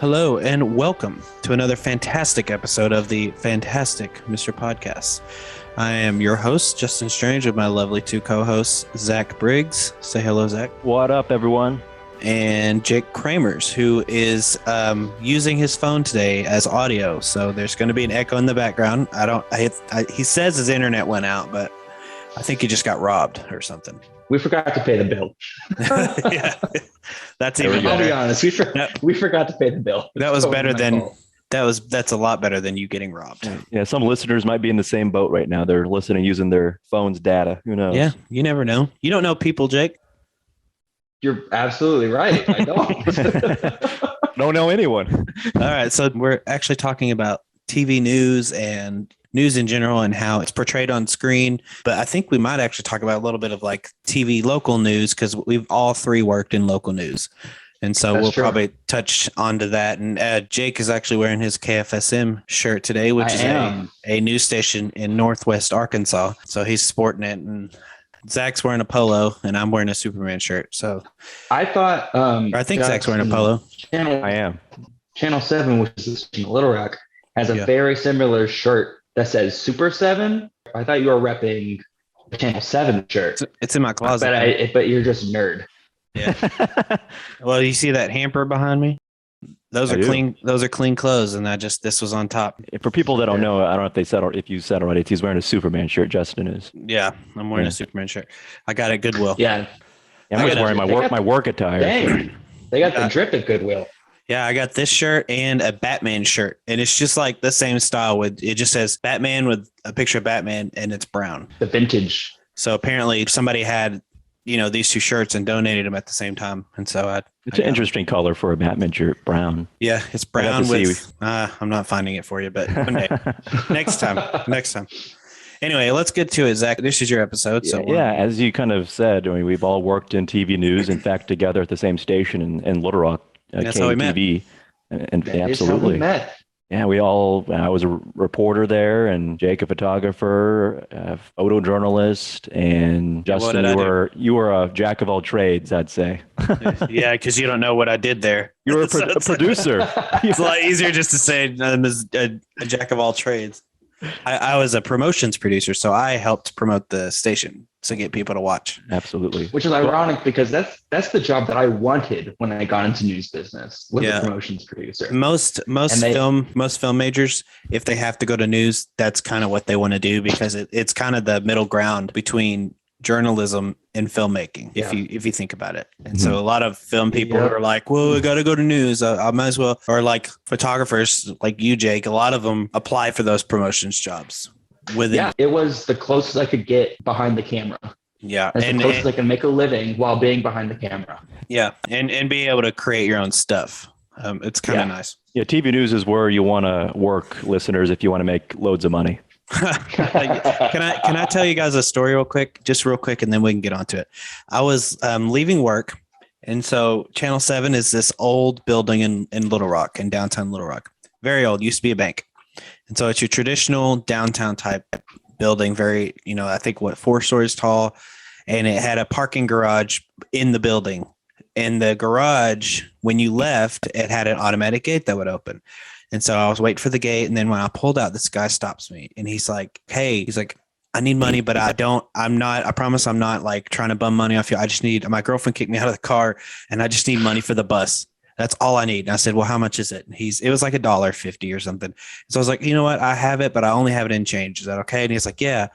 Hello and welcome to another fantastic episode of the Fantastic Mr. Podcast. I am your host, Justin Strange, with my lovely two co-hosts, Zack Briggs. Say hello, Zack. What up, everyone? And Jake Kramers, who is using his phone today as audio. So there's going to be an echo in the background. He says his internet went out, but I think he just got robbed or something. We forgot to pay the bill. Yeah, that's even better. I'll be honest. We forgot to pay the bill. That was better than that's a lot better than you getting robbed. Yeah, some listeners might be in the same boat right now. They're listening using their phone's data. Who knows? Yeah, you never know. You don't know people, Jake. You're absolutely right. I don't. Don't know anyone. All right, so we're actually talking about TV news and news in general and how it's portrayed on screen. But I think we might actually talk about a little bit of like TV local news because we've all three worked in local news. And so we'll probably touch onto that. And Jake is actually wearing his KFSM shirt today, which is a news station in Northwest Arkansas. So he's sporting it. And Zach's wearing a polo and I'm wearing a Superman shirt. So I thought, I think Zach's wearing a polo. I am. Channel 7, which is in Little Rock, has a very similar shirt that says Super 7. I thought you were repping the Channel 7 shirt. It's in my closet. But you're just a nerd. Yeah. Well, you see that hamper behind me? Those are clean. Those are clean clothes, and this was on top. For people that don't know, I don't know if they said or if you said already. He's wearing a Superman shirt. Justin is. Yeah, I'm wearing a Superman shirt. I got it at Goodwill. Yeah, I'm just wearing my work attire. Dang, they got the drip at Goodwill. Yeah, I got this shirt and a Batman shirt, and it's just like the same style. It just says Batman with a picture of Batman, and it's brown. The vintage. So apparently, somebody had these two shirts and donated them at the same time, and so it's an interesting color for a Batman shirt, brown. Yeah, it's brown with. I'm not finding it for you, but one day, next time. Anyway, let's get to it, Zach. This is your episode. So yeah, as you kind of said, I mean, we've all worked in TV news. In fact, together at the same station in Little Rock. That's how we met. And absolutely. Yeah, I was a reporter there, and Jake a photographer, a photojournalist, and Justin, you were a jack of all trades, I'd say. Yeah, because you don't know what I did there. You were a producer. It's a lot easier just to say I'm a jack of all trades. I was a promotions producer, so I helped promote the station to get people to watch. Absolutely. Which is ironic because that's the job that I wanted when I got into news business, was a promotions producer. Most film majors, if they have to go to news, that's kind of what they want to do because it's kind of the middle ground between journalism and filmmaking, if you think about it. And so a lot of film people are like, well, we got to go to news. I might as well. Or like photographers like you, Jake, a lot of them apply for those promotions jobs. It was the closest I could get behind the camera. Yeah. As close as I can make a living while being behind the camera. Yeah. And be able to create your own stuff. It's kind of nice. Yeah. TV news is where you want to work, listeners, if you want to make loads of money. Can I tell you guys a story real quick, and then we can get onto it. I was leaving work, and so Channel 7 is this old building in Little Rock, in downtown Little Rock. Very old, used to be a bank. And so it's your traditional downtown type building, very, I think 4 stories tall, and it had a parking garage in the building. And the garage, when you left, it had an automatic gate that would open. And so I was waiting for the gate. And then when I pulled out, this guy stops me and he's like, hey, I need money, but I promise I'm not like trying to bum money off you. My girlfriend kicked me out of the car and I just need money for the bus. That's all I need. And I said, well, how much is it? And it was like $1.50 or something. So I was like, you know what? I have it, but I only have it in change. Is that okay? And he's like, yeah.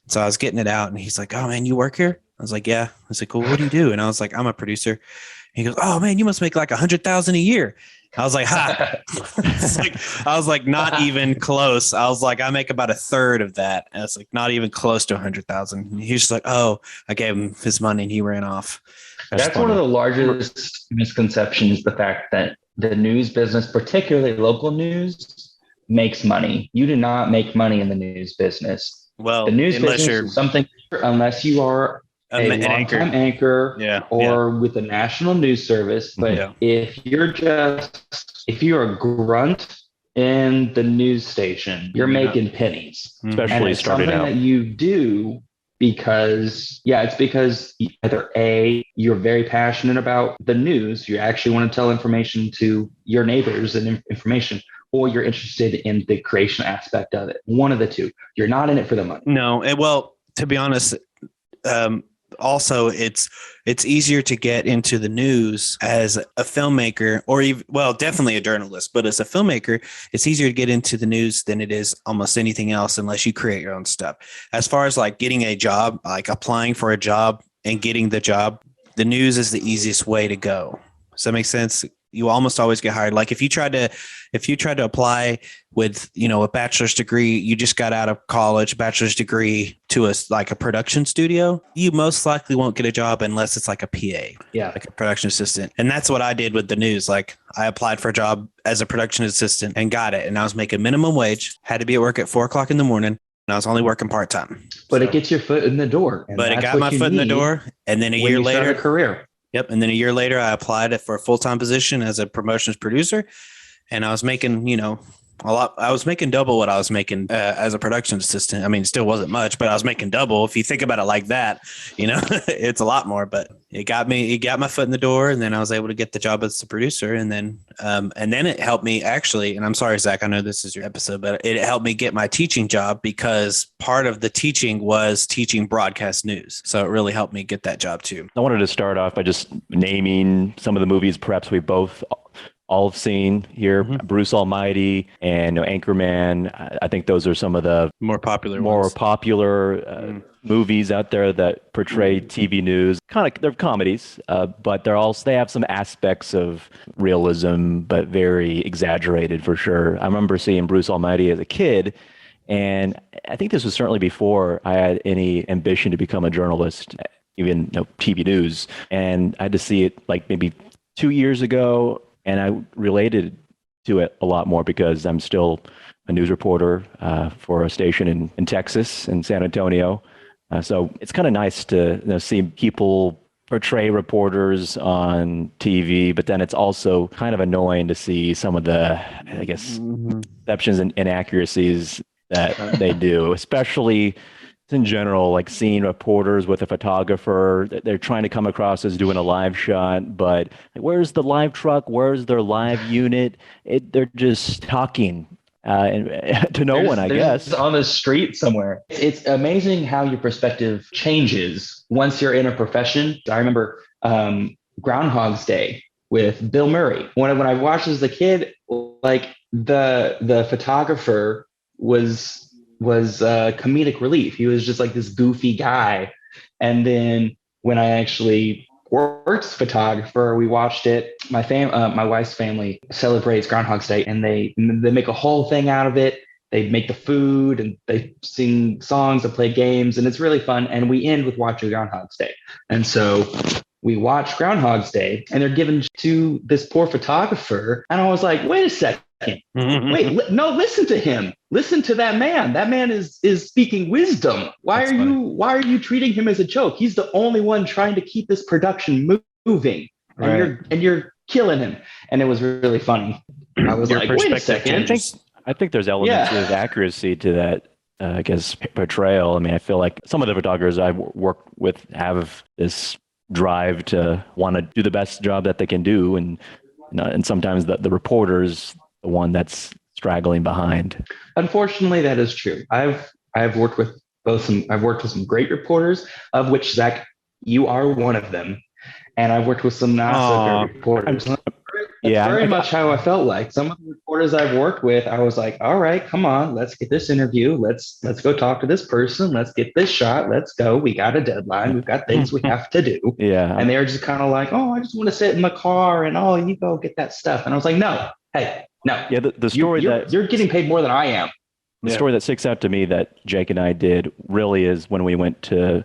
So I was getting it out and he's like, oh man, you work here? I was like, yeah. I was like, well, what do you do? And I was like, I'm a producer. And he goes, oh man, you must make like $100,000 a year. I was like, ha. I was like, not even close. I was like, I make about a third of that. And it's like, not even close to 100,000. He's just like, oh, I gave him his money and he ran off. That's one of the largest misconceptions, the fact that the news business, particularly local news, makes money. You do not make money in the news business. Well, the news business is something, unless you are a long-time anchor with a national news service. But if you're a grunt in the news station, you're making pennies. Especially starting out. Something that you do it's because either A, you're very passionate about the news, you actually want to tell information to your neighbors and information, or you're interested in the creation aspect of it. One of the two. You're not in it for the money. No, well, to be honest, also it's easier to get into the news as a filmmaker, or even, well, definitely a journalist, but as a filmmaker, it's easier to get into the news than it is almost anything else, unless you create your own stuff. As far as like getting a job, like applying for a job and getting the job, the news is the easiest way to go. Does that make sense? You almost always get hired. Like if you tried to apply with, a bachelor's degree, you just got out of college, bachelor's degree to a production studio, you most likely won't get a job unless it's like a PA, like a production assistant. And that's what I did with the news. Like I applied for a job as a production assistant and got it. And I was making minimum wage, had to be at work at 4:00 in the morning. And I was only working part-time. But it gets your foot in the door. But it got my foot in the door. And then a year later, a career. Yep. And then a year later, I applied for a full-time position as a promotions producer. And I was making, a lot. I was making double what I was making as a production assistant. I mean, it still wasn't much, but I was making double. If you think about it like that, it's a lot more, but it got my foot in the door. And then I was able to get the job as a producer. And then it helped me actually, and I'm sorry, Zach, I know this is your episode, but it helped me get my teaching job because part of the teaching was teaching broadcast news. So it really helped me get that job too. I wanted to start off by just naming some of the movies perhaps we both all have seen here. Mm-hmm. Bruce Almighty and Anchorman. I think those are some of the more popular movies out there that portray TV news. They're comedies, but they have some aspects of realism, but very exaggerated for sure. I remember seeing Bruce Almighty as a kid, and I think this was certainly before I had any ambition to become a journalist, even TV news. And I had to see it like maybe 2 years ago. And I related to it a lot more because I'm still a news reporter for a station in Texas, in San Antonio. So it's kind of nice to see people portray reporters on TV, but then it's also kind of annoying to see some of the, I guess, deceptions and inaccuracies that they do, especially in general, like seeing reporters with a photographer, they're trying to come across as doing a live shot, but where's the live truck? Where's their live unit? They're just talking to no one, I guess. On the street somewhere. It's amazing how your perspective changes once you're in a profession. I remember Groundhog's Day with Bill Murray. When I watched as a kid, like the photographer was comedic relief. He was just like this goofy guy. And then when I actually worked as a photographer, we watched it. My wife's family celebrates Groundhog's Day, and they make a whole thing out of it. They make the food and they sing songs and play games, and it's really fun. And we end with watching Groundhog's Day. And so we watched Groundhog's Day, and they're given to this poor photographer. And I was like, wait a second. Wait, no, listen to him. Listen to that man. That man is speaking wisdom. Why are you treating him as a joke? He's the only one trying to keep this production moving. Right. And you're killing him. And it was really funny. I was like, wait a second. I think there's elements of accuracy to that, I guess, portrayal. I mean, I feel like some of the photographers I've worked with have this drive to want to do the best job that they can do. And sometimes the reporters, the one that's straggling behind. Unfortunately, that is true. I've worked with some great reporters, of which, Zach, you are one of them. And I've worked with some not so great reporters. That's very much how I felt like. Some of the reporters I've worked with, I was like, all right, come on, let's get this interview. Let's go talk to this person. Let's get this shot. Let's go. We got a deadline. We've got things we have to do. Yeah. And they were just kind of like, oh, I just want to sit in the car and you go get that stuff. And I was like, no, hey, no. Yeah, the story you're getting paid more than I am. The story that sticks out to me that Jake and I did really is when we went to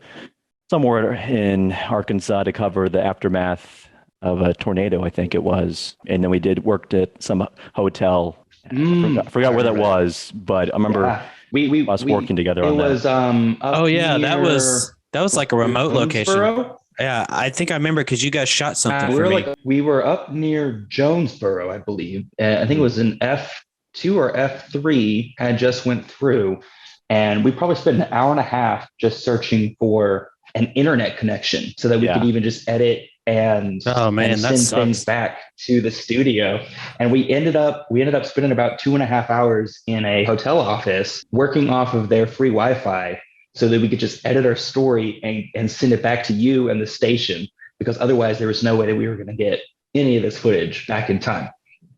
somewhere in Arkansas to cover the aftermath of a tornado, I think it was. And then we worked at some hotel. I forgot where that was, but I remember us working together on that. It was that was like a remote location. Yeah, I think I remember because you guys shot something for me. We were up near Jonesboro, I believe. I think it was an F2 or F3 had just went through. And we probably spent an hour and a half just searching for an internet connection so that we could even just edit and send things back to the studio. And we ended up spending about 2.5 hours in a hotel office working off of their free Wi-Fi so that we could just edit our story and send it back to you and the station, because otherwise there was no way that we were going to get any of this footage back in time.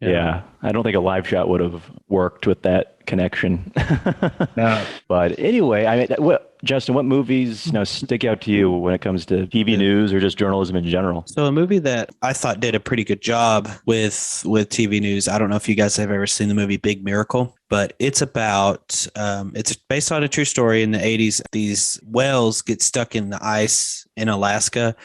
Yeah, I don't think a live shot would have worked with that connection. No. But anyway, I mean, Justin, what movies stick out to you when it comes to TV news or just journalism in general? So a movie that I thought did a pretty good job with TV news. I don't know if you guys have ever seen the movie Big Miracle, but it's about it's based on a true story. In the 80s, these whales get stuck in the ice in Alaska,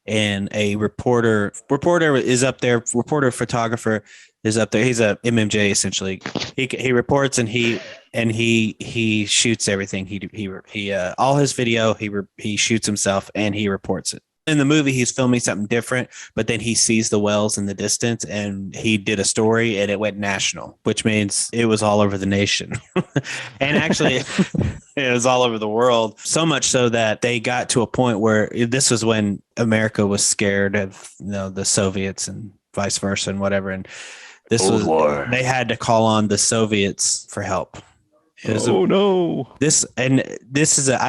and a reporter is up there. Photographer is up there. He's a MMJ essentially. He reports and he shoots everything. He all his video. He shoots himself and he reports it. In the movie, he's filming something different, but then he sees the whales in the distance, and he did a story, and it went national, which means it was all over the nation, and actually, it was all over the world. So much so that they got to a point where this was when America was scared of the Soviets and vice versa and whatever, and they had to call on the Soviets for help. I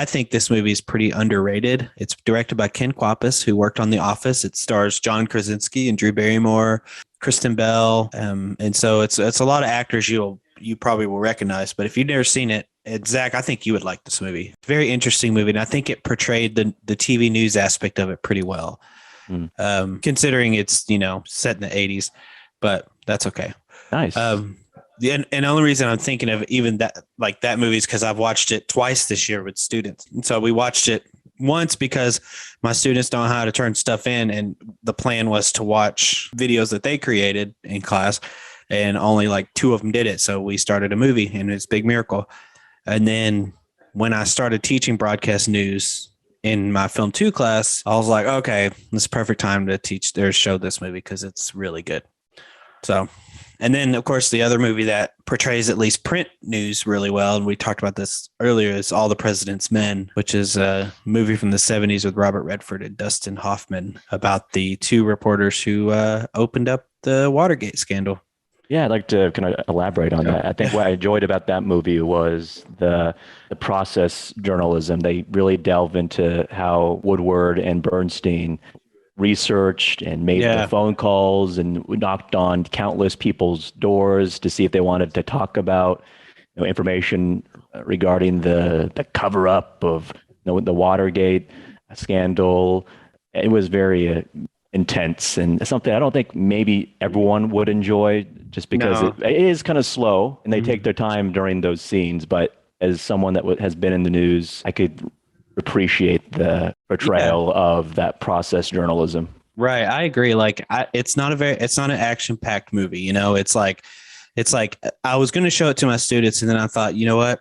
think this movie is pretty underrated. It's directed by Ken Kwapis, who worked on The Office. It stars John Krasinski and Drew Barrymore, Kristen Bell, and so it's a lot of actors you probably will recognize. But if you've never seen it, Zack, I think you would like this movie. Very interesting movie, and I think it portrayed the TV news aspect of it pretty well, considering it's set in the 80s. But that's okay. Nice. And the only reason I'm thinking of even that movie is because I've watched it twice this year with students. And so we watched it once because my students don't know how to turn stuff in. And the plan was to watch videos that they created in class, and only 2 of them did it. So we started a movie, and it's Big Miracle. And then when I started teaching broadcast news in my film 2 class, I was like, okay, this is perfect time to show this movie because it's really good. So, and then, of course, the other movie that portrays at least print news really well, and we talked about this earlier, is All the President's Men, which is a movie from the 70s with Robert Redford and Dustin Hoffman about the 2 reporters who opened up the Watergate scandal. Yeah, I'd like to kind of elaborate on that. I think what I enjoyed about that movie was the process journalism. They really delve into how Woodward and Bernstein researched and made the phone calls and knocked on countless people's doors to see if they wanted to talk about information regarding the cover up of the Watergate scandal. It was very intense and something I don't think maybe everyone would enjoy, just because it is kind of slow and they take their time during those scenes. But as someone that has been in the news, I could appreciate the portrayal of that process journalism. Right. I agree. It's not an action-packed movie. It's like I was going to show it to my students, and then I thought, you know what?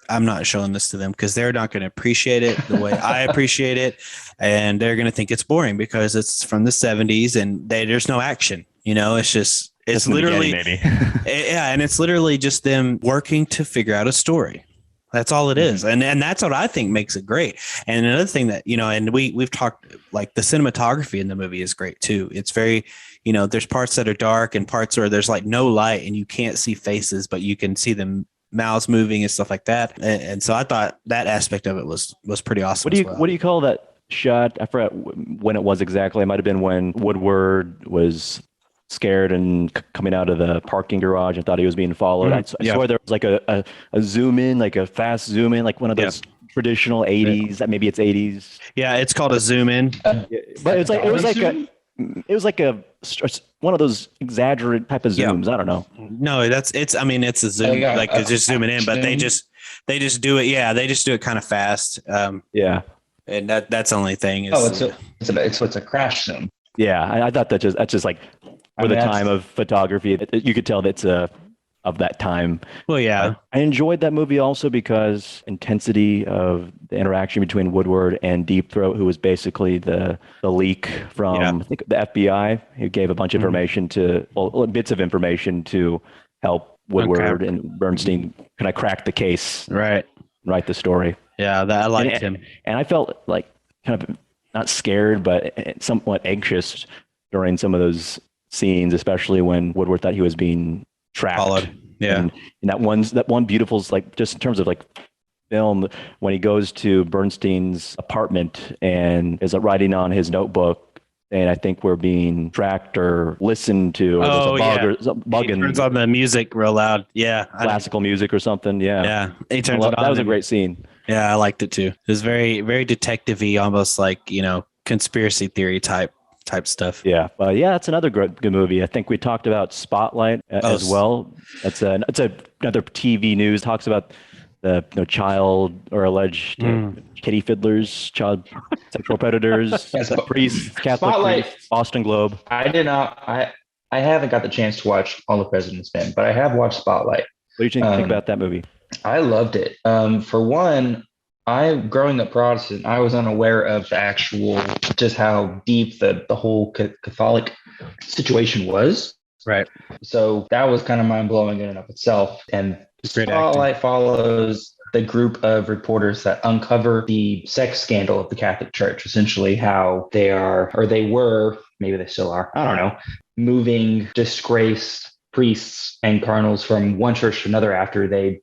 I'm not showing this to them because they're not going to appreciate it the way I appreciate it. And they're going to think it's boring because it's from the 70s and there's no action. It's literally, maybe. And it's literally just them working to figure out a story. That's all it is. And that's what I think makes it great. And another thing that, and we've talked, the cinematography in the movie is great too. It's very, there's parts that are dark and parts where there's no light and you can't see faces, but you can see them mouths moving and stuff like that. And so I thought that aspect of it was pretty awesome. What do you call that shot? I forgot when it was exactly. It might've been when Woodward was scared and coming out of the parking garage and thought he was being followed. I swear there was a zoom in, a fast zoom in, one of those traditional 80s, maybe it's 80s. Yeah, it's called a zoom in. But it was like one of those exaggerated type of zooms. I don't know. No, it's a zoom, it's just zooming in, but they just do it. Yeah, they just do it kind of fast. And that's the only thing. It's a crash zoom. Yeah, I thought that's just for the time of photography, you could tell that's of that time. Well, yeah. I enjoyed that movie also because intensity of the interaction between Woodward and Deep Throat, who was basically the leak from I think the FBI, who gave a bunch of information bits of information to help Woodward and Bernstein kind of crack the case. Right. write the story. Yeah, I liked him. And I felt like kind of not scared, but somewhat anxious during some of those scenes, especially when Woodward thought he was being tracked. Followed. Yeah. And that one beautiful, like, just in terms of like film, when he goes to Bernstein's apartment and is writing on his notebook, and I think we're being tracked or listened to, or there's a bug or a bug. He turns on the music real loud. Yeah. Classical music or something. Yeah. Yeah. He turns it on. That was a great scene. Yeah, I liked it too. It was very, very detective-y, almost like, conspiracy theory type stuff. Yeah. Yeah, it's another good movie. I think we talked about Spotlight as well. It's another TV news, talks about the child or alleged kitty fiddlers, child sexual predators, priests, Catholic priests, Boston Globe. I haven't got the chance to watch All the President's Men, but I have watched Spotlight. What do you think about that movie? I loved it. For one, growing up Protestant, I was unaware of the actual, just how deep the whole Catholic situation was. Right. So that was kind of mind blowing in and of itself. And Spotlight follows the group of reporters that uncover the sex scandal of the Catholic Church, essentially how they were, maybe they still are, I don't know, moving disgraced priests and cardinals from one church to another after they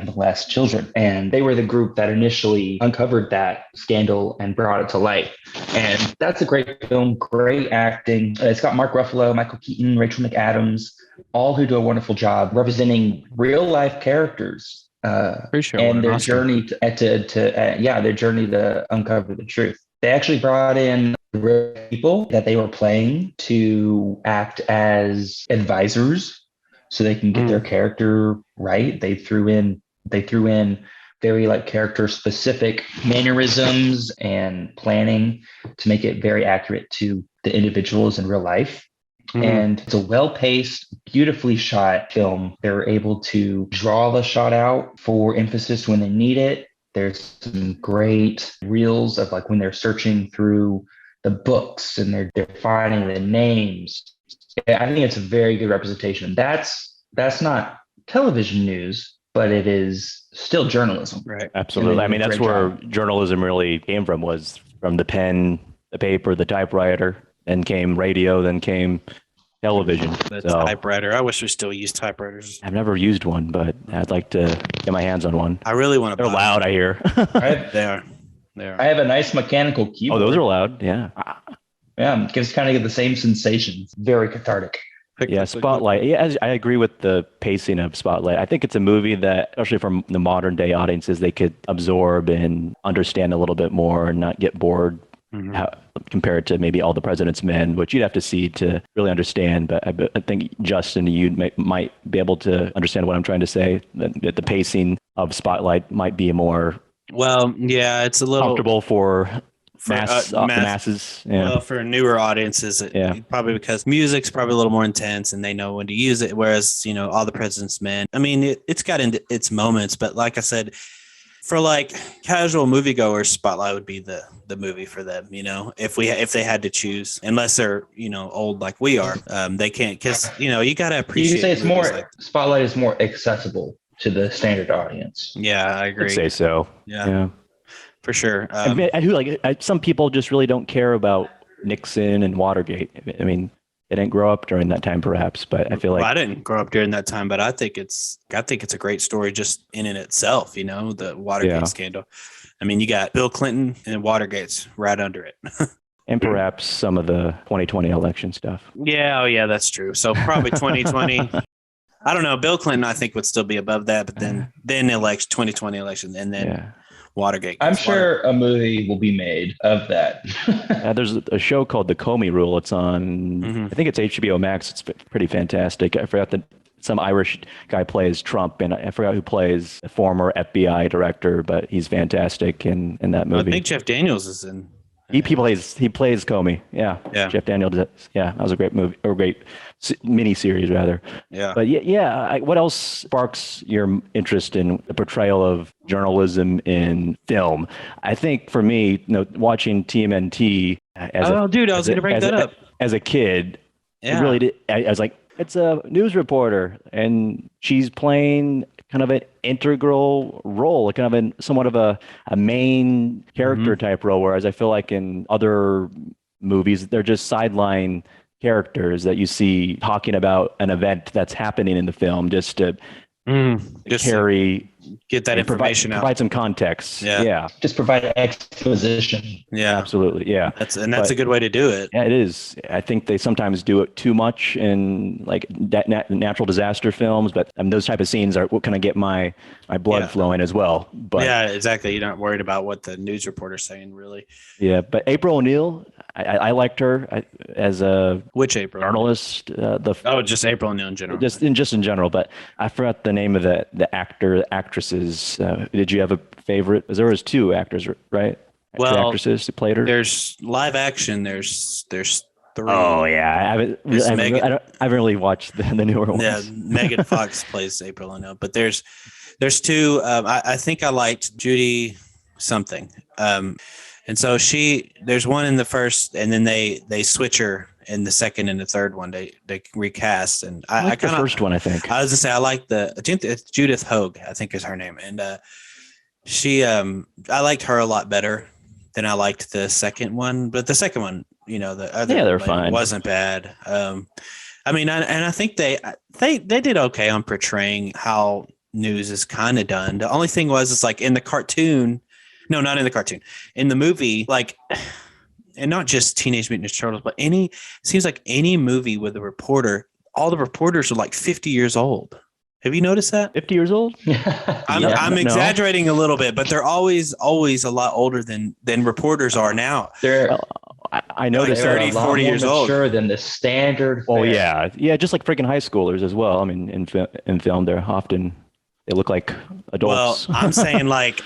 molest children. And they were the group that initially uncovered that scandal and brought it to light. And that's a great film, great acting. It's got Mark Ruffalo, Michael Keaton, Rachel McAdams, all who do a wonderful job representing real life characters. And their journey their journey to uncover the truth. They actually brought in real people that they were playing to act as advisors, so they can get their character right. They threw in very like character specific mannerisms and planning to make it very accurate to the individuals in real life. And it's a well-paced, beautifully shot film. They were able to draw the shot out for emphasis when they need it. There's some great reels of like when they're searching through the books and they're finding the names. I think it's a very good representation. That's not television news, but it is still journalism. Right. Absolutely. I mean, that's where journalism really came from, was from the pen, the paper, the typewriter, then came radio, then came television. Typewriter. I wish we still use typewriters. I've never used one, but I'd like to get my hands on one. I really want to. They're loud, I hear. They are. I have a nice mechanical keyboard. Oh, those are loud. Yeah. Yeah. Gives kind of the same sensations. Very cathartic. Yeah, Spotlight. Yeah, I agree with the pacing of Spotlight. I think it's a movie that, especially from the modern day audiences, they could absorb and understand a little bit more and not get bored. Compared to maybe All the President's Men, which you'd have to see to really understand. But I think, Justin, you might be able to understand what I'm trying to say, that the pacing of Spotlight might be more it's a little comfortable for the masses. Yeah. Well, for newer audiences, probably because music's probably a little more intense and they know when to use it. Whereas, All the President's Men, I mean, it's got into its moments, but like I said, for like casual moviegoers, Spotlight would be the movie for them, if they had to choose, unless they're, old like we are, they can't, because, you got to appreciate. You say it's more, Spotlight is more accessible to the standard audience. Yeah, I agree. I'd say so. Yeah. For sure. Some people just really don't care about Nixon and Watergate. I mean, they didn't grow up during that time, perhaps, but I feel like I didn't grow up during that time, but I think it's a great story just in and itself. The Watergate scandal. I mean, you got Bill Clinton and Watergate's right under it. And perhaps some of the 2020 election stuff. Yeah. Oh, yeah, that's true. So probably 2020. I don't know. Bill Clinton, I think, would still be above that, but then 2020 election, and then Watergate. I'm sure a movie will be made of that. There's a show called The Comey Rule. It's on, I think it's HBO Max. It's pretty fantastic. I forgot that some Irish guy plays Trump, and I forgot who plays the former FBI director, but he's fantastic in that movie. I think Jeff Daniels is in. He plays Comey. Yeah. Jeff Daniels. Yeah, that was a great movie, or great mini series rather. Yeah. But what else sparks your interest in the portrayal of journalism in film? I think for me, watching TMNT I was going to bring that up. As a kid, it really did. I was like, it's a news reporter, and she's playing kind of an integral role, kind of somewhat of a main character type role. Whereas I feel like in other movies, they're just sideline characters that you see talking about an event that's happening in the film just to get that information out, provide some context. Yeah. Just provide exposition. Yeah, absolutely. Yeah. That's a good way to do it. Yeah, it is. I think they sometimes do it too much in like natural disaster films, but those type of scenes are what kind of get my blood flowing as well. But yeah, exactly. You're not worried about what the news reporter's saying, really. Yeah, but April O'Neil, I liked her as a journalist. Just April O'Neil in general. Just in general, but I forgot the name of the actresses. Did you have a favorite? There was two actors, right? Two actresses who played her. There's live action. There's three. Oh yeah, I haven't really watched the newer ones. Yeah, Megan Fox plays April O'Neil, but there's two. I think I liked Judy something. And so there's one in the first, and then they switch her in the second and the third one. They recast, and I kind of the first one. I think I was gonna say I like it's Judith Hogue, I think is her name, and I liked her a lot better than I liked the second one. But the second one, the other they're fine. Wasn't bad. I think they did okay on portraying how news is kind of done. The only thing was, it's like in the cartoon. No, not in the cartoon. In the movie, like, and not just Teenage Mutant Ninja Turtles, but seems like any movie with a reporter, all the reporters are like 50 years old. Have you noticed that? 50 years old? I'm exaggerating a little bit, but they're always a lot older than reporters are now. I noticed 30, 40 years old. Sure, than the standard. Oh yeah, just like freaking high schoolers as well. I mean, in film, they look like adults. Well, I'm saying like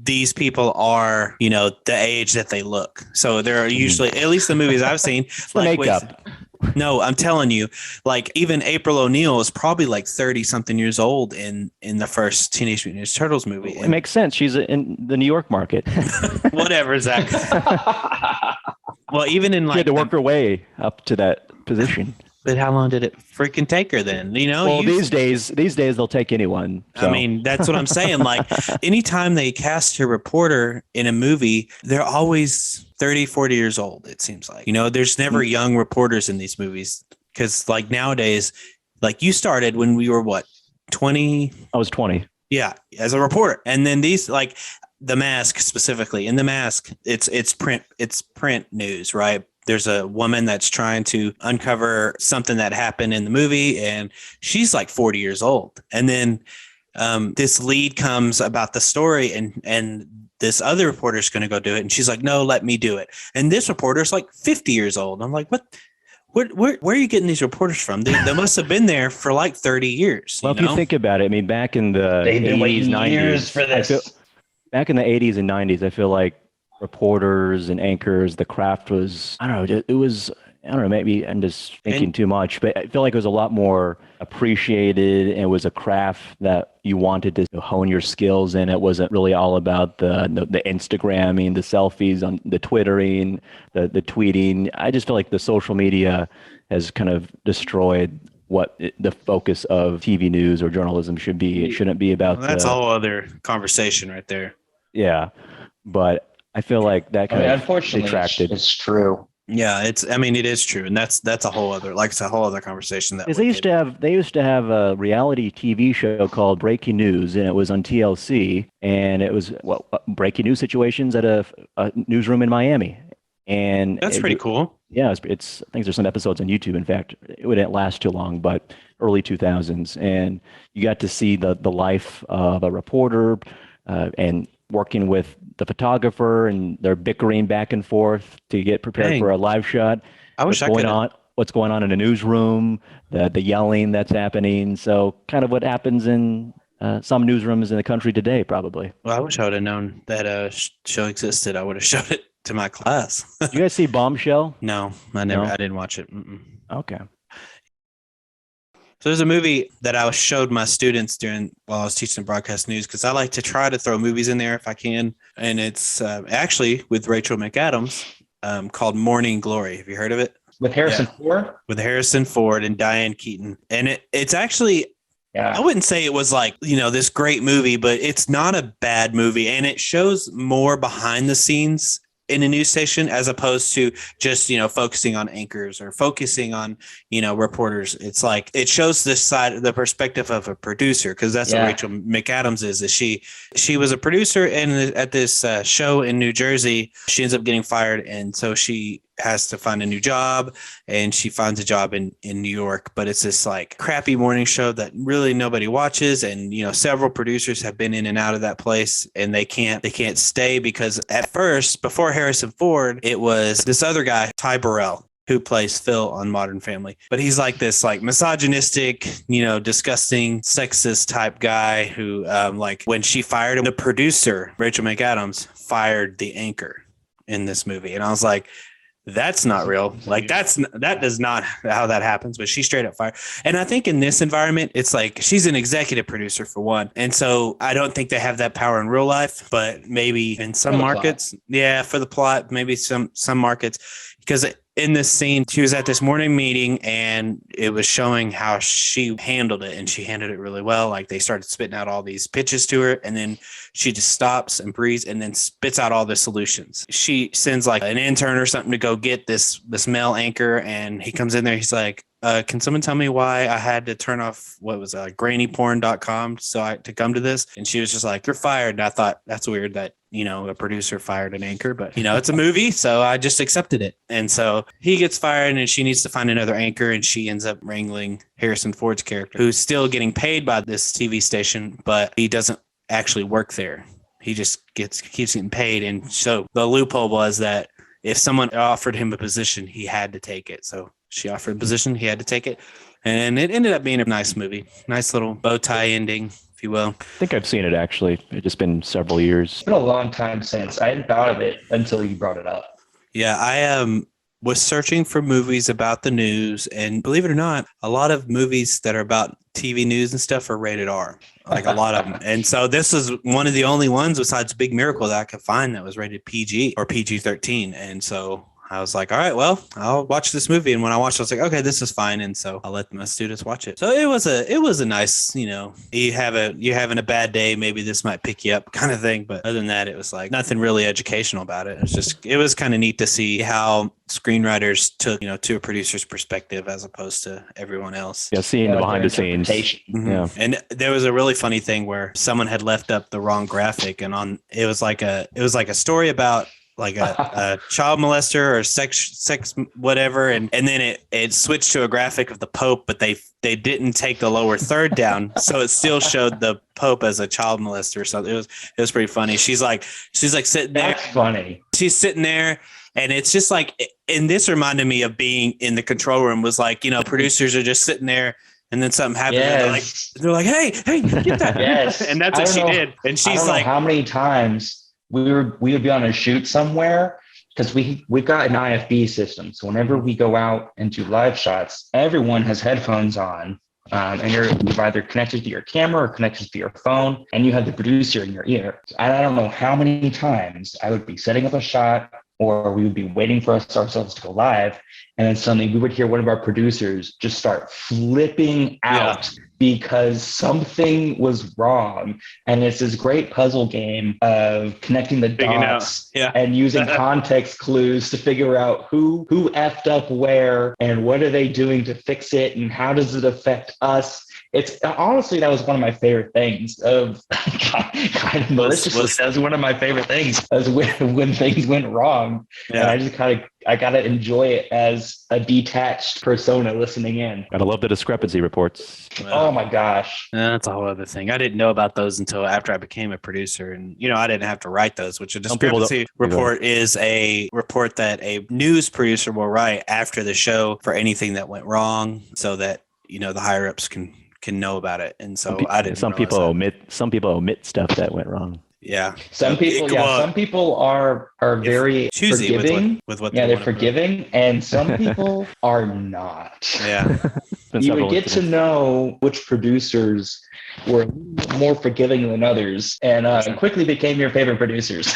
these people are, the age that they look. So they're usually, at least the movies I've seen, like makeup. No, I'm telling you, like even April O'Neil is probably like 30 something years old in the first Teenage Mutant Ninja Turtles movie. It makes sense. She's in the New York market. Whatever, Zach. Well, even in she had to work her way up to that position. But how long did it freaking take her then? Well, these days they'll take anyone. So. I mean, that's what I'm saying. Like anytime they cast a reporter in a movie, they're always 30, 40 years old. It seems like, there's never young reporters in these movies. Cause like nowadays, like you started when we were what? 20? I was 20. Yeah. As a reporter. And then these, like The Mask specifically, in The Mask, it's print news, right? There's a woman that's trying to uncover something that happened in the movie, and she's like 40 years old. And then this lead comes about the story, and this other reporter is going to go do it. And she's like, no, let me do it. And this reporter's like 50 years old. I'm like, what? Where are you getting these reporters from? They must have been there for like 30 years. Well, if you think about it, I mean, back in the 80s, 90s, years for this. Back in the 80s and 90s, I feel like reporters and anchors, the craft was, I don't know, maybe I'm just thinking too much, but I feel like it was a lot more appreciated, and it was a craft that you wanted to hone your skills in. It wasn't really all about the Instagramming, the selfies, on the Twittering, the tweeting. I just feel like the social media has kind of destroyed what the focus of TV news or journalism should be. It shouldn't be about that's a whole other conversation right there. Yeah, but I feel like that kind of unfortunately detracted. It's true. Yeah, it is true, and that's a whole other conversation. That they used to have a reality TV show called Breaking News, and it was on TLC, and it was breaking news situations at a newsroom in Miami, and that's pretty cool. Yeah, I think there's some episodes on YouTube. In fact, it wouldn't last too long, but early 2000s, and you got to see the life of a reporter, and working with the photographer, and they're bickering back and forth to get prepared for a live shot. I wish what's going on in a newsroom, the yelling that's happening. So kind of what happens in some newsrooms in the country today, probably. Well, I wish I would have known that show existed. I would have showed it to my class. Did you guys see Bombshell? No, I didn't watch it. Mm-mm. Okay. So there's a movie that I showed my students while I was teaching broadcast news, because I like to try to throw movies in there if I can. And it's actually with Rachel McAdams, called Morning Glory. Have you heard of it? With Harrison Ford? With Harrison Ford and Diane Keaton. And it's actually, Yeah. I wouldn't say it was like, this great movie, but it's not a bad movie. And it shows more behind the scenes in a news station as opposed to just, focusing on anchors or focusing on, reporters. It's like it shows this side, the perspective of a producer, because that's what Rachel McAdams is she was a producer at this show in New Jersey. She ends up getting fired. And so she has to find a new job, and she finds a job in New York, but it's this like crappy morning show that really nobody watches. And, several producers have been in and out of that place, and they can't stay because at first, before Harrison Ford, it was this other guy, Ty Burrell, who plays Phil on Modern Family. But he's like this like misogynistic, disgusting, sexist type guy who like when she fired him, the producer, Rachel McAdams, fired the anchor in this movie. And I was like, that's not real. Like that does not how that happens, but she straight up fired. And I think in this environment, it's like she's an executive producer for one. And so I don't think they have that power in real life, but maybe in some markets, for the plot, maybe some markets, because in this scene, she was at this morning meeting and it was showing how she handled it, and she handled it really well. Like they started spitting out all these pitches to her, and then she just stops and breathes and then spits out all the solutions. She sends like an intern or something to go get this male anchor, and he comes in there. He's like, can someone tell me why I had to turn off grainyporn.com to come to this? And she was just like, you're fired. And I thought that's weird that, a producer fired an anchor, but it's a movie. So I just accepted it. And so he gets fired, and she needs to find another anchor. And she ends up wrangling Harrison Ford's character, who's still getting paid by this TV station, but he doesn't actually work there. He just keeps getting paid. And so the loophole was that if someone offered him a position, he had to take it. So she offered a position, he had to take it. And it ended up being a nice movie. Nice little bow tie ending, if you will. I think I've seen it, actually. It's just been several years. It's been a long time since. I hadn't thought of it until you brought it up. Yeah, I was searching for movies about the news. And believe it or not, a lot of movies that are about TV news and stuff are rated R. Like a lot of them. And so this is one of the only ones besides Big Miracle that I could find that was rated PG or PG-13. And so I was like, all right, well, I'll watch this movie. And when I watched it, I was like, okay, this is fine. And so I'll let my students watch it. So it was a nice, you're having a bad day, maybe this might pick you up kind of thing. But other than that, it was like nothing really educational about it. It was kind of neat to see how screenwriters took, to a producer's perspective as opposed to everyone else. Yeah, seeing the behind the scenes. Mm-hmm. Yeah. And there was a really funny thing where someone had left up the wrong graphic, and it was like a story about like a child molester or sex whatever, and then it switched to a graphic of the Pope, but they didn't take the lower third down, so it still showed the Pope as a child molester. So it was pretty funny. She's like sitting there. That's funny. She's sitting there, and it's just like, and this reminded me of being in the control room. Was like, producers are just sitting there, and then something happened. Yes. They're like, hey, get that. Yes. And that's what she did. And she's like, how many times we would be on a shoot somewhere, because we've got an IFB system. So whenever we go out and do live shots, everyone has headphones on, and you've either connected to your camera or connected to your phone, and you have the producer in your ear. I don't know how many times I would be setting up a shot, or we would be waiting for ourselves to go live, and then suddenly we would hear one of our producers just start flipping out because something was wrong. And it's this great puzzle game of connecting the dots and using context clues to figure out who effed up where and what are they doing to fix it and how does it affect us. It's honestly, that was one of my favorite things of kind of maliciously. That was one of my favorite things as when things went wrong. Yeah. And I just I got to enjoy it as a detached persona listening in. Gotta love the discrepancy reports. Oh my gosh. That's a whole other thing. I didn't know about those until after I became a producer, and I didn't have to write those, which a discrepancy report is a report that a news producer will write after the show for anything that went wrong, so that the higher ups can know about it. And so I didn't. Some people omit stuff that went wrong. Yeah. Some people are very choosy forgiving with what they're forgiving, and some people are not. Yeah. you would get to know which producers were more forgiving than others, and quickly became your favorite producers.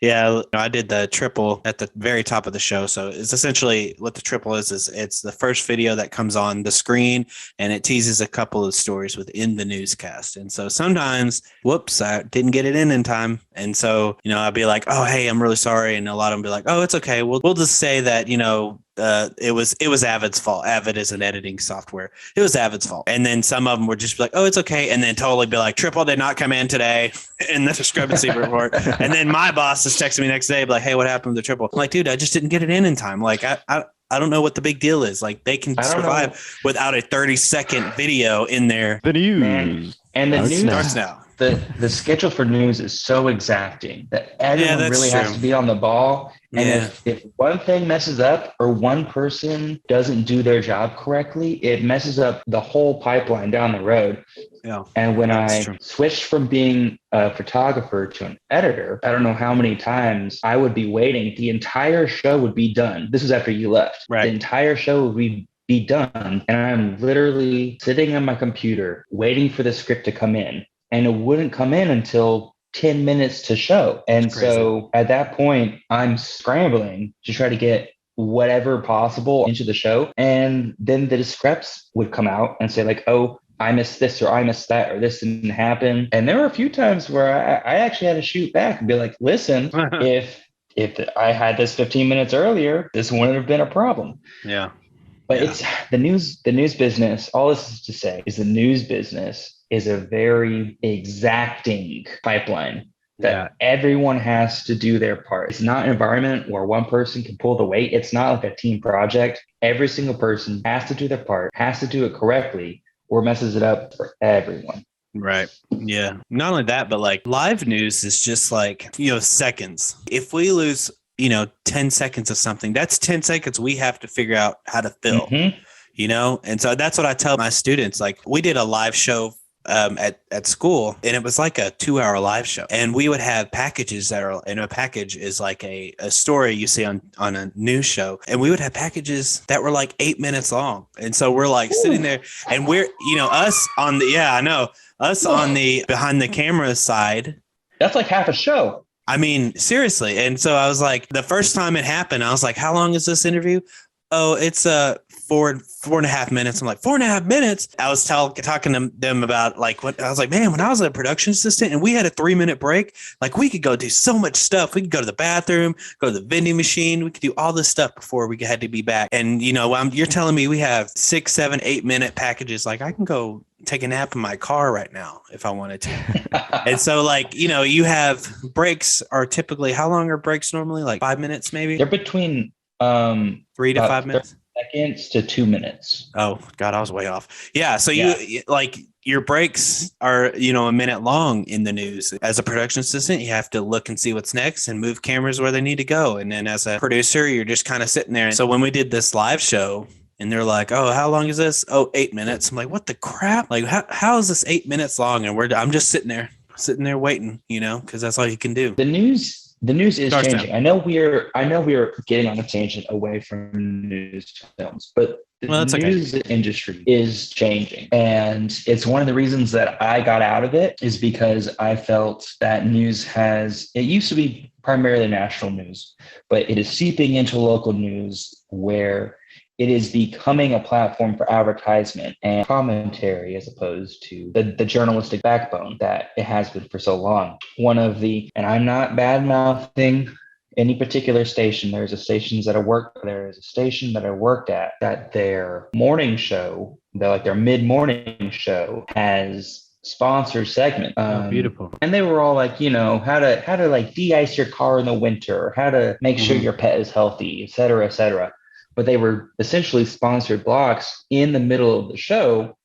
Yeah, I did the triple at the very top of the show. So it's essentially what the triple is it's the first video that comes on the screen, and it teases a couple of stories within the newscast. And so sometimes, whoops, I didn't get it in time. And so, I'd be like, oh, hey, I'm really sorry. And a lot of them be like, oh, it's okay. We'll just say that, it was Avid's fault. Avid is an editing software. It was Avid's fault. And then some of them would just be like, oh, it's okay. And then totally be like, triple did not come in today in the discrepancy report. And then my boss is texting me next day, like, hey, what happened to the triple? I'm like, dude, I just didn't get it in time. Like, I don't know what the big deal is. Like, they can survive without a 30-second video in there. The news. Man. And the news starts now. The schedule for news is so exacting that everyone really has to be on the ball. And if one thing messes up or one person doesn't do their job correctly, it messes up the whole pipeline down the road. Yeah. And when I switched from being a photographer to an editor, I don't know how many times I would be waiting. The entire show would be done. This was after you left. Right. The entire show would be done. And I'm literally sitting on my computer waiting for the script to come in. And it wouldn't come in until 10 minutes to show. And so at that point, I'm scrambling to try to get whatever possible into the show. And then the scripts would come out and say like, oh, I missed this or I missed that or this didn't happen. And there were a few times where I actually had to shoot back and be like, listen, if I had this 15 minutes earlier, this wouldn't have been a problem. Yeah. But it's the news business. All this is to say is the news business is a very exacting pipeline that everyone has to do their part. It's not an environment where one person can pull the weight. It's not like a team project. Every single person has to do their part, has to do it correctly, or messes it up for everyone. Right. Yeah. Not only that, but like live news is just like, seconds. If we lose, 10 seconds of something, that's 10 seconds we have to figure out how to fill, and so that's what I tell my students. Like, we did a live show at school, and it was like a 2-hour live show, and we would have packages that are in a package is like a story you see on a news show, and we would have packages that were like 8 minutes long. And so we're like sitting there, and we're us on the behind the camera side, that's like half a show. I mean, seriously. And so I was like, the first time it happened, I was like, how long is this interview? Oh, it's 4.5 minutes. I'm like, 4.5 minutes. I was talking to them about like what I was like, man, when I was a production assistant and we had a 3-minute break, like we could go do so much stuff. We could go to the bathroom, go to the vending machine. We could do all this stuff before we had to be back. And you're telling me we have 6, 7, 8-minute packages. Like, I can go take a nap in my car right now if I wanted to. And so like, you have breaks are typically, how long are breaks normally? Like 5 minutes, maybe? They're between 3 to 5 minutes. Seconds to 2 minutes. Oh God, I was way off. Yeah. So you like your breaks are, a minute long in the news. As a production assistant, you have to look and see what's next and move cameras where they need to go. And then as a producer, you're just kind of sitting there. And so when we did this live show and they're like, oh, how long is this? Oh, 8 minutes. I'm like, what the crap? Like, how is this 8 minutes long? And I'm just sitting there waiting, because that's all you can do. The news is changing. I know we're getting on a tangent away from news films, but the news industry is changing. And it's one of the reasons that I got out of it is because I felt that news it used to be primarily national news, but it is seeping into local news where it is becoming a platform for advertisement and commentary as opposed to the journalistic backbone that it has been for so long. And I'm not bad-mouthing any particular station. There's a station that I worked at that their morning show, their mid-morning show has sponsor segment. Beautiful. And they were all like, how to like de-ice your car in the winter, or how to make sure your pet is healthy, et cetera, et cetera. But they were essentially sponsored blocks in the middle of the show,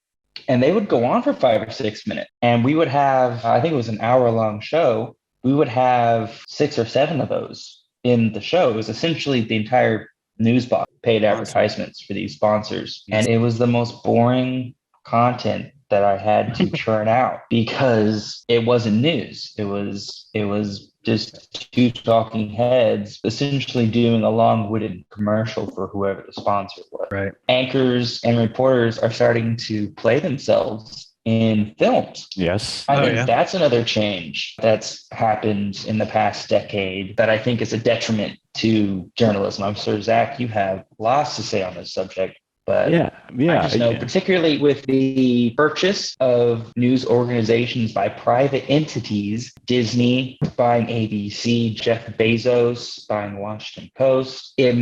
and they would go on for 5 or 6 minutes. And we would have, I think it was an hour-long show, we would have 6 or 7 of those in the show. It was essentially the entire news box, paid advertisements for these sponsors. And it was the most boring content that I had to churn out because it wasn't news. It was just two talking heads essentially doing a long-winded commercial for whoever the sponsor was. Right. Anchors and reporters are starting to play themselves in films. Yes. I think that's another change that's happened in the past decade that I think is a detriment to journalism. I'm sure, Zach, you have lots to say on this subject. But I just know, particularly with the purchase of news organizations by private entities, Disney buying ABC, Jeff Bezos buying the Washington Post, it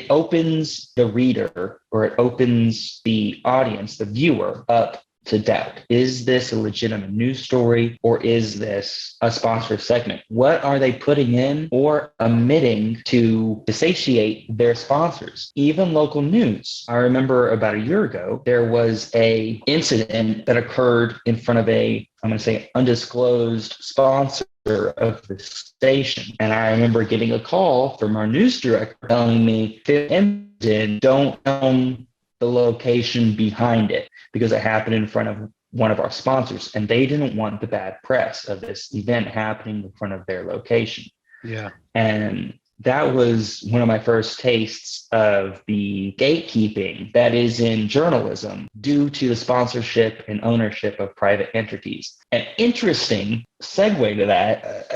opens the reader, or it opens the audience, the viewer, up to doubt. Is this a legitimate news story, or is this a sponsored segment? What are they putting in or omitting to satiate their sponsors? Even local news. I remember about a year ago, there was a incident that occurred in front of I'm going to say, undisclosed sponsor of the station. And I remember getting a call from our news director telling me, don't film the location behind it, because it happened in front of one of our sponsors, and they didn't want the bad press of this event happening in front of their location. Yeah. And that was one of my first tastes of the gatekeeping that is in journalism due to the sponsorship and ownership of private entities. An interesting segue to that,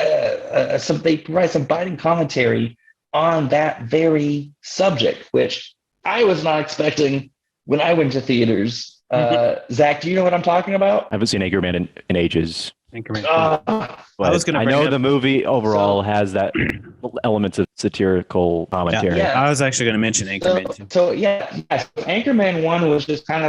they provide some biting commentary on that very subject, which I was not expecting when I went to theaters. Zach, do you know what I'm talking about? I haven't seen Anchorman in ages. Anchorman. I know the movie overall has that elements of satirical commentary. Yeah. I was actually going to mention Anchorman too. So Anchorman 1 was just kind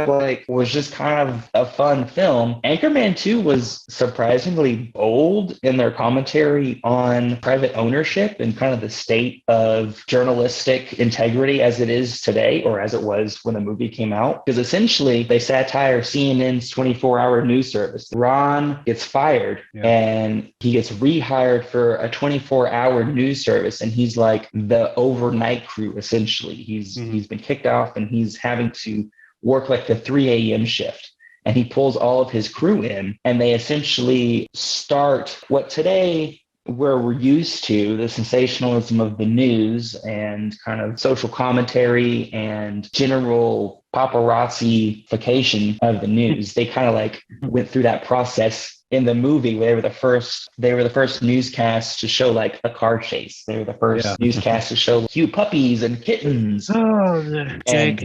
of a fun film. Anchorman 2 was surprisingly bold in their commentary on private ownership and kind of the state of journalistic integrity as it is today, or as it was when the movie came out. Because essentially they satire CNN's 24-hour news service. Ron gets fired and he gets rehired for a 24-hour news service, and he's like the overnight crew. Essentially, he's been kicked off, and he's having to work like the 3 a.m. shift. And he pulls all of his crew in, and they essentially start what today, where we're used to the sensationalism of the news and kind of social commentary and general paparazzi-fication of the news. They kind of like went through that process in the movie. They were the first newscasts to show like a car chase. They were the first newscasts to show cute puppies and kittens. Oh, Jake.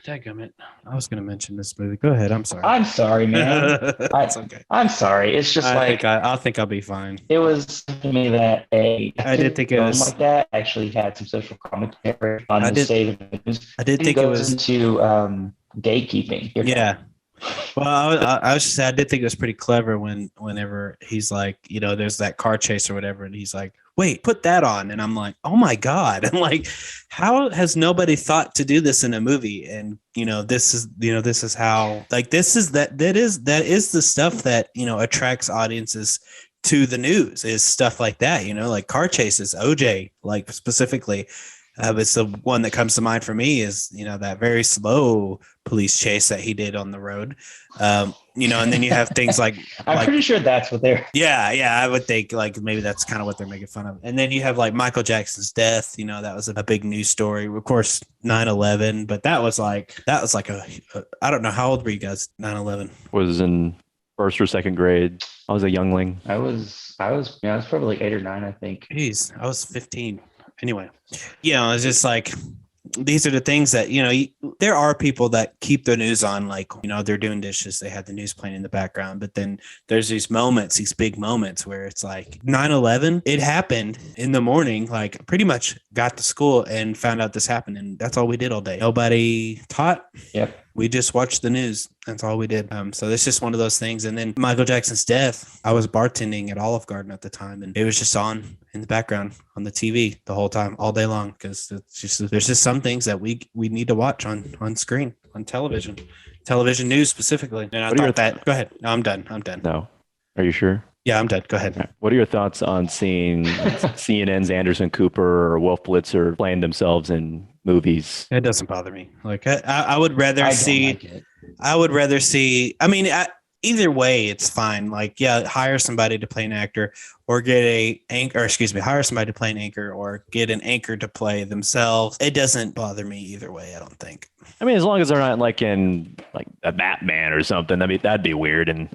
Dadgummit. I was going to mention this movie. Go ahead. I'm sorry. I'm sorry, man. It's okay. I'm sorry. It's just I think I'll be fine. It was to me that I did think it was like that actually had some social commentary on the state of the news. I did think it was into gatekeeping. Yeah. Well, I was just saying, I did think it was pretty clever whenever he's like, there's that car chase or whatever, and he's like, wait, put that on. And I'm like, oh my God. And like, how has nobody thought to do this in a movie? And, this is how, like, that is the stuff that, attracts audiences to the news, is stuff like that, like car chases, OJ, like specifically. It's the one that comes to mind for me is, that very slow police chase that he did on the road. And then you have things like, I'm pretty sure that's what they're. Yeah. I would think like maybe that's kind of what they're making fun of. And then you have like Michael Jackson's death, that was a big news story. Of course, 9/11, but that was like I don't know. How old were you guys? 9/11 was in first or second grade. I was a youngling. I was probably like 8 or 9, I think. Jeez, I was 15. Anyway, it's just like, these are the things that, there are people that keep the news on, like, they're doing dishes, they have the news playing in the background, but then there's these big moments where it's like 9/11, it happened in the morning, like pretty much got to school and found out this happened. And that's all we did all day. Nobody taught. Yep. We just watched the news. That's all we did. So it's just one of those things. And then Michael Jackson's death, I was bartending at Olive Garden at the time, and it was just on in the background on the TV the whole time, all day long, because there's just some things that we need to watch on screen, on television news specifically. And I thought that. Go ahead. No, I'm done. No, are you sure? Yeah, I'm done. Go ahead. What are your thoughts on seeing CNN's Anderson Cooper or Wolf Blitzer playing themselves in movies? It doesn't bother me. Like I would rather see. I would rather see. I mean, either way, it's fine. Like, yeah, hire somebody to play an actor, or get hire somebody to play an anchor, or get an anchor to play themselves. It doesn't bother me either way, I don't think. I mean, as long as they're not like in like a Batman or something, I mean, that'd be weird. And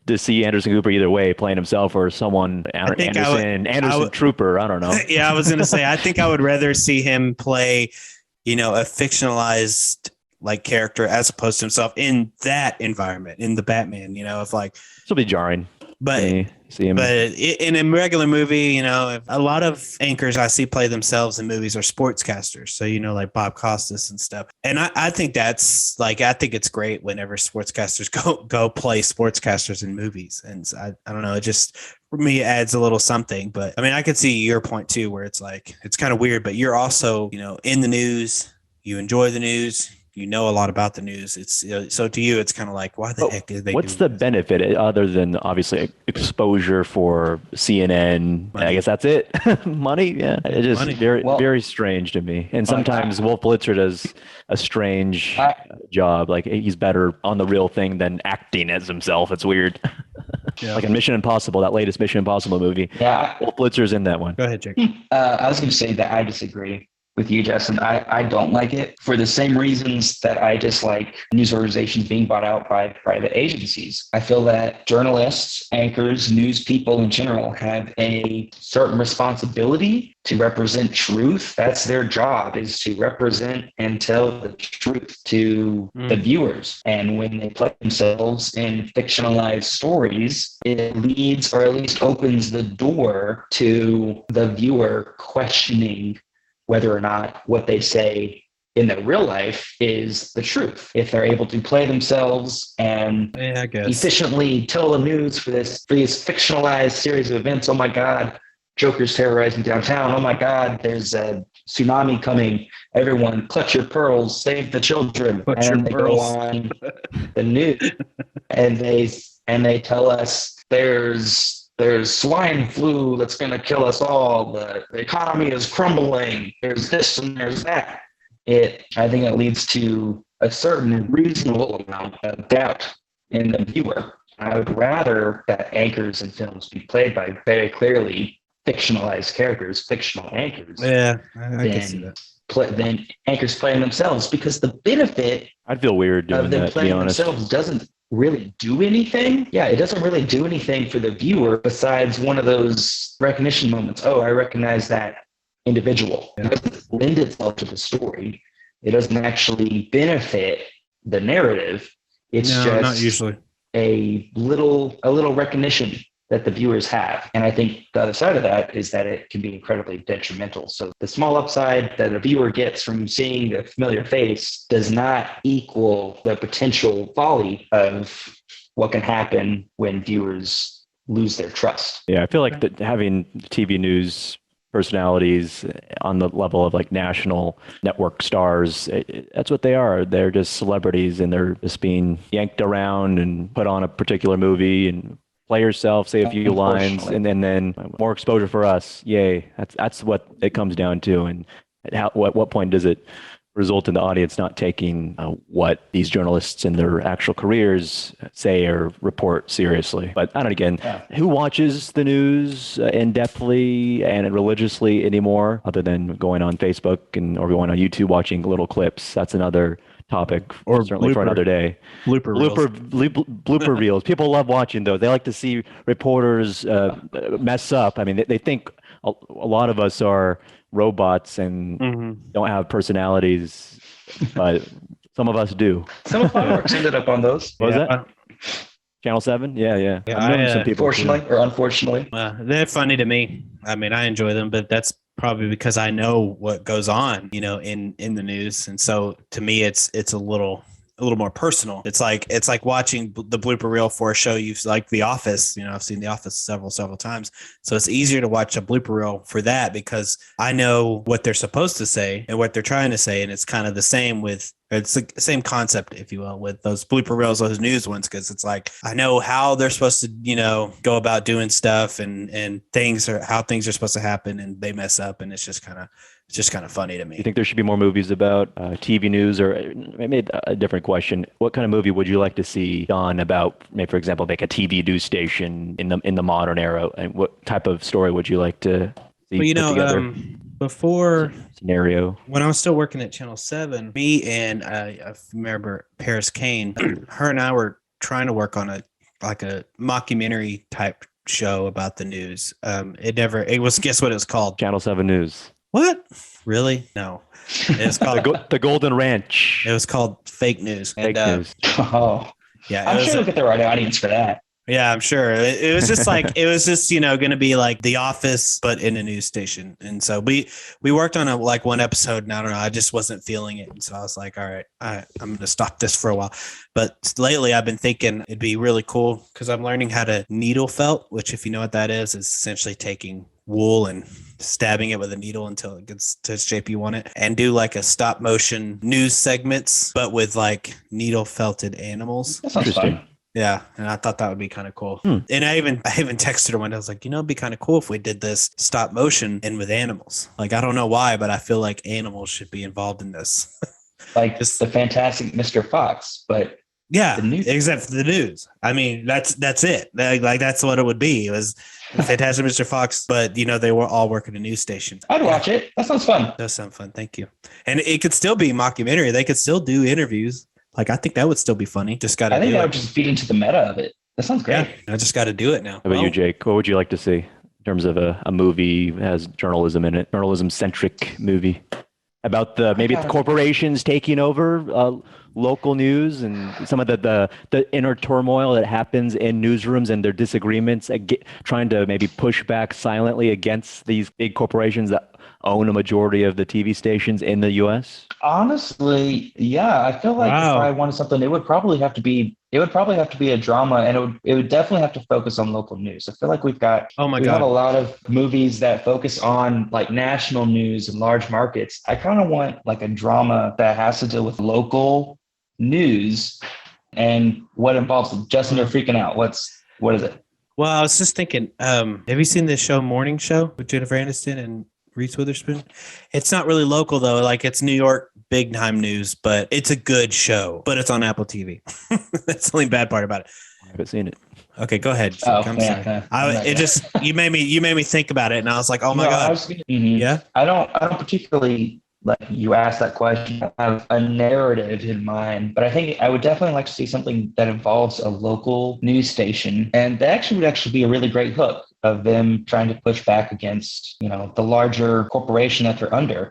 to see Anderson Cooper either way playing himself or someone, Anderson Trooper, I don't know. Yeah, I was going to say, I think I would rather see him play, a fictionalized like character as opposed to himself in that environment, in the Batman, of like, it'll be jarring. But see him. But in a regular movie, a lot of anchors I see play themselves in movies are sportscasters. So, like Bob Costas and stuff. And I think that's like, I think it's great whenever sportscasters go play sportscasters in movies. And I don't know, it just, for me, it adds a little something. But I mean, I could see your point too, where it's like, it's kind of weird, but you're also, in the news, you enjoy the news. A lot about the news. It's so to you, it's kind of like, why the heck is they? What's the benefit other than obviously exposure for CNN? Money. I guess that's it. Money, yeah. It is very strange to me. And sometimes Wolf Blitzer does a strange job. Like he's better on the real thing than acting as himself. It's weird. Yeah. Like in Mission Impossible, that latest Mission Impossible movie. Yeah, Wolf Blitzer's in that one. Go ahead, Jake. I was going to say that I disagree with you, Justin. I don't like it for the same reasons that I dislike news organizations being bought out by private agencies. I feel that journalists, anchors, news people in general have a certain responsibility to represent truth. That's their job, is to represent and tell the truth to the viewers. And when they play themselves in fictionalized stories, it leads, or at least opens the door to the viewer questioning whether or not what they say in their real life is the truth. If they're able to play themselves and efficiently tell the news for these fictionalized series of events. Oh my God, Joker's terrorizing downtown. Oh my God, there's a tsunami coming. Everyone, clutch your pearls, save the children. Go on the news and they tell us there's swine flu that's going to kill us all. The economy is crumbling. There's this and there's that. I think it leads to a certain reasonable amount of doubt in the viewer. I would rather that anchors in films be played by very clearly fictionalized characters, fictional anchors. Yeah, I can see that. Than anchors playing themselves, because the benefit I'd feel weird doing of them that, playing themselves doesn't really do anything. Yeah, it doesn't really do anything for the viewer besides one of those recognition moments. Oh, I recognize that individual. Yeah. It doesn't lend itself to the story. It doesn't actually benefit the narrative. It's just not usually a little recognition that the viewers have. And I think the other side of that is that it can be incredibly detrimental. So the small upside that a viewer gets from seeing a familiar face does not equal the potential folly of what can happen when viewers lose their trust. Yeah, I feel like that having TV news personalities on the level of like national network stars, that's what they are. They're just celebrities, and they're just being yanked around and put on a particular movie and play yourself, say a few lines, and then more exposure for us. Yay. That's what it comes down to. And at what point does it result in the audience not taking what these journalists in their actual careers say or report seriously? But I don't know, again, who watches the news in-depthly and religiously anymore, other than going on Facebook or going on YouTube watching little clips? That's another topic, or certainly for another day. Blooper reels. People love watching those. They like to see reporters mess up. I mean, they think a lot of us are robots and don't have personalities, but some of us do. Some of my works ended up on those. What was that? Channel 7? Yeah. Some people fortunately or unfortunately. They're funny to me. I mean, I enjoy them, but that's probably because I know what goes on, in the news. And so to me, it's a little more personal. It's like watching the blooper reel for a show you've like The Office. I've seen The Office several times. So it's easier to watch a blooper reel for that because I know what they're supposed to say and what they're trying to say. And it's kind of the same with It's the same concept, if you will, with those blooper reels, those news ones, because it's like I know how they're supposed to, go about doing stuff and things are how things are supposed to happen, and they mess up, and it's just kind of funny to me. You think there should be more movies about TV news, or maybe a different question? What kind of movie would you like to see done about, maybe for example, like a TV news station in the modern era? And what type of story would you like to see put together? Before scenario, when I was still working at Channel 7, me and I remember Paris Kane, her and I were trying to work on a mockumentary type show about the news. Guess what it was called? Channel 7 News. What? Really? No. It was called the Golden Ranch. It was called Fake News. Fake News. Oh, yeah. I'm sure we'll get the right audience for that. Yeah, I'm sure. It was just like going to be like The Office, but in a news station. And so we worked on one episode, and I don't know, I just wasn't feeling it. And so I was like, all right, I'm going to stop this for a while. But lately I've been thinking it'd be really cool because I'm learning how to needle felt, which, if you know what that is essentially taking wool and stabbing it with a needle until it gets to the shape you want it, and do like a stop motion news segments, but with like needle felted animals. That sounds fun. Yeah, and I thought that would be kind of cool. And I even texted her when I was like, it'd be kind of cool if we did this stop motion and with animals. Like, I don't know why, but I feel like animals should be involved in this. Like just the Fantastic Mr. Fox, but yeah, except for the news. I mean, that's it. Like that's what it would be. It was Fantastic Mr. Fox, but they were all working a news station. I'd watch it. That sounds fun. That does sound fun. Thank you. And it could still be mockumentary. They could still do interviews. Like, I think that would still be funny. I think that would just feed into the meta of it. That sounds great. Yeah, I just got to do it now. How about you, Jake? What would you like to see in terms of a movie that has journalism in it, journalism-centric movie about the corporations taking over local news and some of the inner turmoil that happens in newsrooms and their disagreements, trying to maybe push back silently against these big corporations that own a majority of the TV stations in the U.S.? Honestly, yeah. I feel like if I wanted something, it would probably have to be a drama, and it would definitely have to focus on local news. I feel like we have a lot of movies that focus on like national news and large markets. I kind of want like a drama that has to deal with local news and what involves it. Justin, you're freaking out. What is it? Well, I was just thinking, have you seen this show Morning Show with Jennifer Aniston and Reese Witherspoon? It's not really local though. Like, it's New York big time news, but it's a good show, but it's on Apple TV. That's the only bad part about it. I haven't seen it. Okay, go ahead. I'm sorry. You made me think about it, and I was like, oh my God. Yeah. I don't particularly, like, you asked that question, I have a narrative in mind, but I think I would definitely like to see something that involves a local news station, and that would actually be a really great hook of them trying to push back against, the larger corporation that they're under.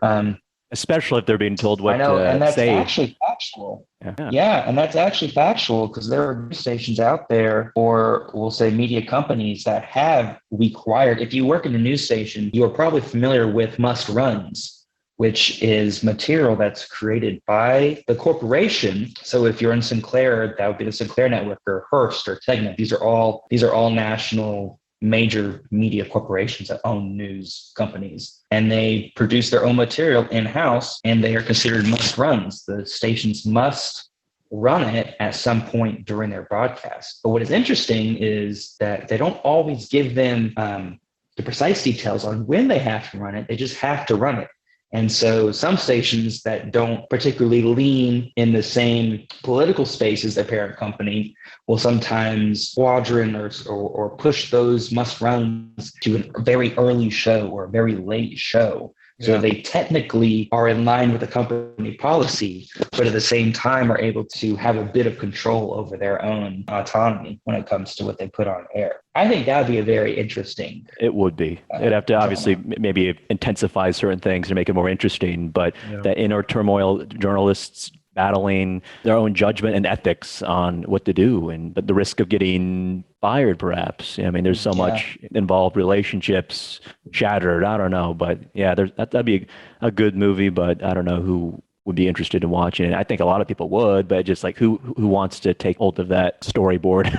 Especially if they're being told what to say. And that's actually factual. Yeah, and that's actually factual because there are news stations out there, or we'll say media companies, that have required, if you work in a news station, you are probably familiar with must runs, which is material that's created by the corporation. So if you're in Sinclair, that would be the Sinclair Network, or Hearst, or Tegna. These are all national major media corporations that own news companies, and they produce their own material in-house, and they are considered must runs. The stations must run it at some point during their broadcast. But what is interesting is that they don't always give them the precise details on when they have to run it. They just have to run it. And so some stations that don't particularly lean in the same political space as their parent company will sometimes squadron or push those must runs to a very early show or a very late show. So they technically are in line with the company policy, but at the same time are able to have a bit of control over their own autonomy when it comes to what they put on air. I think that would be a very interesting. It would be. It'd have to obviously maybe intensify certain things to make it more interesting, but the inner turmoil, journalists battling their own judgment and ethics on what to do, and the risk of getting fired, perhaps. I mean, there's so much involved, relationships shattered. I don't know, but that'd be a good movie, but I don't know who would be interested in watching it. I think a lot of people would, but just like who wants to take hold of that storyboard?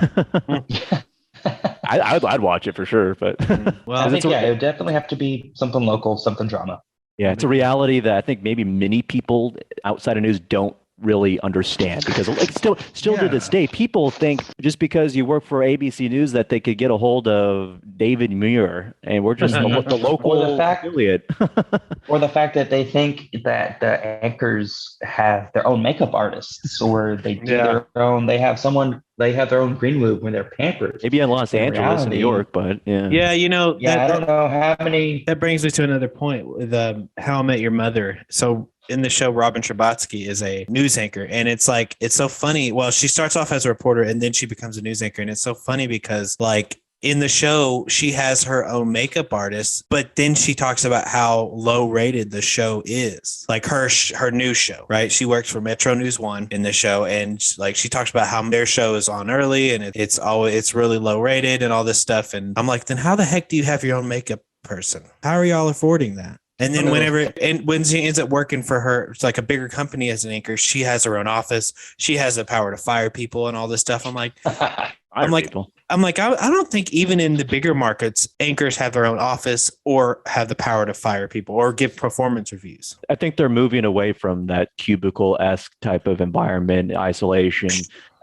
I'd watch it for sure, but well, I think it would definitely have to be something local, something drama. Yeah, it's a reality that I think maybe many people outside of news don't really understand, because like still to this day, people think just because you work for ABC News that they could get a hold of David Muir, and we're just the local affiliate. Or the fact that they think that the anchors have their own makeup artists, or they do their own. They have their own green room when they're pampered. Maybe in Los Angeles and New York, but yeah, you know, I don't know how many. That brings me to another point with How I Met Your Mother. So in the show, Robin Scherbatsky is a news anchor, and it's so funny. Well, she starts off as a reporter and then she becomes a news anchor, and it's so funny because like in the show, she has her own makeup artist, but then she talks about how low rated the show is, like her new show, right? She works for Metro News 1 in the show, and like she talks about how their show is on early and it's really low rated and all this stuff. And I'm like, then how the heck do you have your own makeup person? How are y'all affording that? And then when she ends up working for her, it's like a bigger company as an anchor, she has her own office. She has the power to fire people and all this stuff. I'm like, I don't think even in the bigger markets, anchors have their own office or have the power to fire people or give performance reviews. I think they're moving away from that cubicle-esque type of environment, isolation.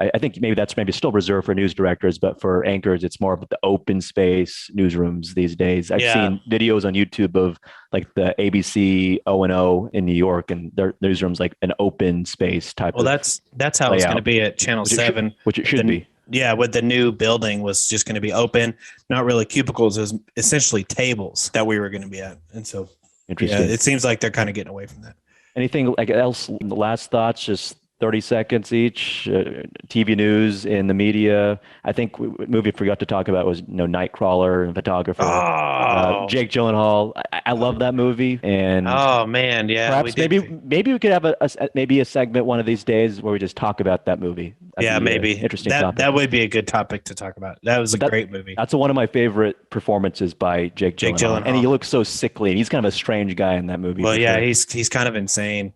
I think that's still reserved for news directors, but for anchors, it's more of the open space newsrooms these days. I've seen videos on YouTube of like the ABC O&O in New York, and their newsrooms like an open space type. Well, that's how layout. It's going to be at Channel 7, which it should be. Yeah, with the new building was just going to be open, not really cubicles, it was essentially tables that we were going to be at. And so, it seems like they're kind of getting away from that. Anything like else? Last thoughts, just 30 seconds each. TV news in the media. I think movie I forgot to talk about was Nightcrawler and Photographer. Jake Gyllenhaal. I love that movie. And oh man, yeah. Perhaps maybe we could have a segment one of these days where we just talk about that movie. Maybe interesting topic. That would be a good topic to talk about. That was a great movie. That's one of my favorite performances by Jake Gyllenhaal. And he looks so sickly. And he's kind of a strange guy in that movie. Well, yeah, he's kind of insane.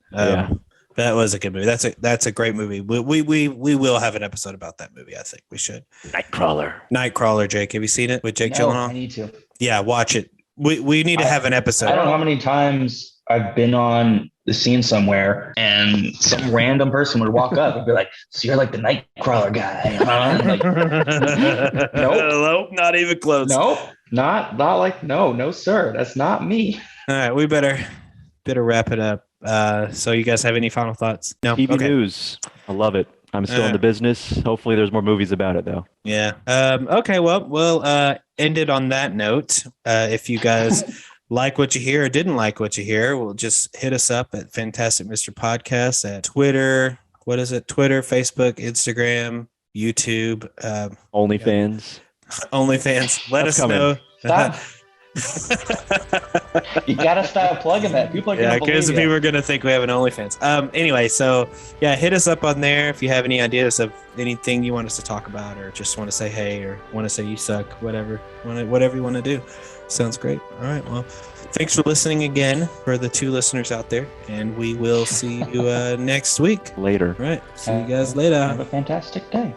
That was a good movie. That's a great movie. We will have an episode about that movie. I think we should. Nightcrawler, Jake. Have you seen it with Jake Gyllenhaal? I need to. Yeah, watch it. We need to have an episode. I don't know how many times I've been on the scene somewhere and some random person would walk up and be like, "So you're like the Nightcrawler guy, huh?" Like, nope, not even close. Nope, no, sir, that's not me. All right, we better wrap it up. So you guys have any final thoughts? No. TV news. I love it. I'm still in the business. Hopefully there's more movies about it though. Yeah. Okay. Well, we'll end it on that note. If you guys like what you hear or didn't like what you hear, we'll just hit us up at Fantastic Mr. Podcast at Twitter. What is it? Twitter, Facebook, Instagram, YouTube, OnlyFans. OnlyFans. Let us know. Stop. You gotta stop plugging that. People are gonna because people are gonna think we have an OnlyFans. Anyway, so hit us up on there if you have any ideas of anything you want us to talk about, or just want to say hey, or want to say you suck, whatever you want to do. Sounds great. All right, well, thanks for listening again for the 2 listeners out there, and we will see you next week. Later. All right, see you guys later. Have a fantastic day.